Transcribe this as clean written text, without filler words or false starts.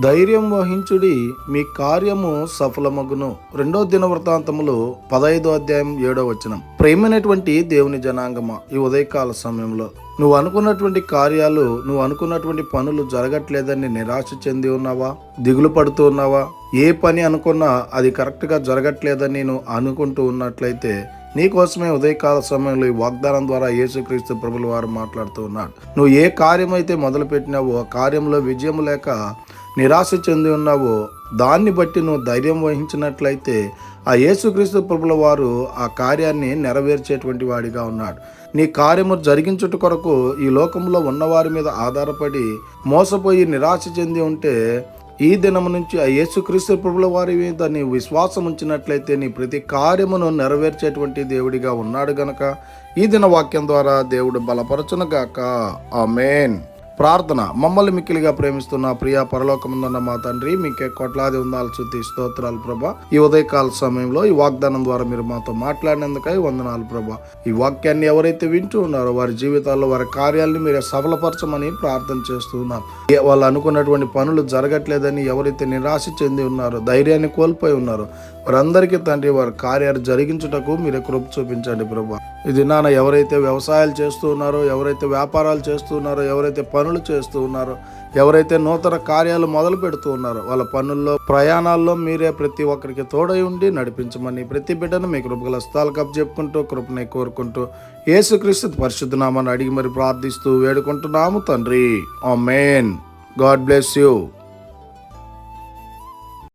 ధైర్యం వహించుడి, మీ కార్యము సఫలమగును. 2 దినవృత్తాంతములు 15వ అధ్యాయం 7వ వచనం. ప్రేమైనటువంటి దేవుని జనాంగమా, ఈ ఉదయకాల సమయంలో నువ్వు అనుకున్నటువంటి కార్యాలు, నువ్వు అనుకున్నటువంటి పనులు జరగట్లేదని నిరాశ చెంది ఉన్నావా? దిగులు పడుతూ ఉన్నావా? ఏ పని అనుకున్నా అది కరెక్ట్గా జరగట్లేదని నువ్వు అనుకుంటూ ఉన్నట్లయితే నీకోసమే ఉదయకాల సమయంలో ఈ వాగ్దానం ద్వారా యేసుక్రీస్తు ప్రభుల వారు మాట్లాడుతూ ఉన్నాడు. నువ్వు ఏ కార్యమైతే మొదలు పెట్టినావో ఆ కార్యంలో విజయం లేక నిరాశ చెంది ఉన్నావో దాన్ని బట్టి నువ్వు ధైర్యం వహించినట్లయితే ఆ యేసుక్రీస్తు ప్రభుల వారు ఆ కార్యాన్ని నెరవేర్చేటువంటి వాడిగా ఉన్నాడు. నీ కార్యము జరిగించుట కొరకు ఈ లోకంలో ఉన్నవారి మీద ఆధారపడి మోసపోయి నిరాశ చెంది ఉంటే ఈ దినము నుంచి ఆ యేసుక్రీస్తు ప్రభుల వారి మీద నీ విశ్వాసం ఉంచినట్లయితే నీ ప్రతి కార్యమును నెరవేర్చేటువంటి దేవుడిగా ఉన్నాడు గనక ఈ దిన వాక్యం ద్వారా దేవుడు బలపరచునుగాక. ఆమేన్. ప్రార్థన. మమ్మల్ని మిక్కిలిగా ప్రేమిస్తున్న ప్రియ పరలోకముందున్న మా తండ్రి, మీకే కోట్లాది వందనాలు, స్తుతి స్తోత్రాలు ప్రభా. ఈ ఉదయకాల సమయంలో ఈ వాగ్దానం ద్వారా మీరు మాతో మాట్లాడినందుకై వందనాలు ప్రభా. ఈ వాక్యాన్ని ఎవరైతే వింటూ ఉన్నారో వారి జీవితాల్లో వారి కార్యాలను మీరే సఫలపరచమని ప్రార్థన చేస్తూ ఉన్నాం. వాళ్ళు అనుకున్నటువంటి పనులు జరగట్లేదని ఎవరైతే నిరాశ చెంది ఉన్నారో, ధైర్యాన్ని కోల్పోయి ఉన్నారో వారందరికీ తండ్రి వారి కార్యాలు జరిగించుటకు మీరే కృప చూపించండి ప్రభా. ఇది నాన్న ఎవరైతే వ్యవసాయాలు చేస్తూ ఉన్నారో, ఎవరైతే వ్యాపారాలు చేస్తూ ఉన్నారో, ఎవరైతే పనులు చేస్తూ ఉన్నారో, ఎవరైతే నూతన కార్యాలు మొదలు పెడుతూ ఉన్నారో వాళ్ళ పనుల్లో ప్రయాణాల్లో మీరే ప్రతి ఒక్కరికి తోడై ఉండి నడిపించమని ప్రతి బిడ్డను మీ కృపగల స్థలాలకు అప్పచెప్పుకుంటూ కృపని కోరుకుంటూ యేసుక్రీస్తు పరిశుద్ధ నామాన్ని అడిగి మరి ప్రార్థిస్తూ వేడుకుంటున్నాము తండ్రి. ఆమేన్. God bless you.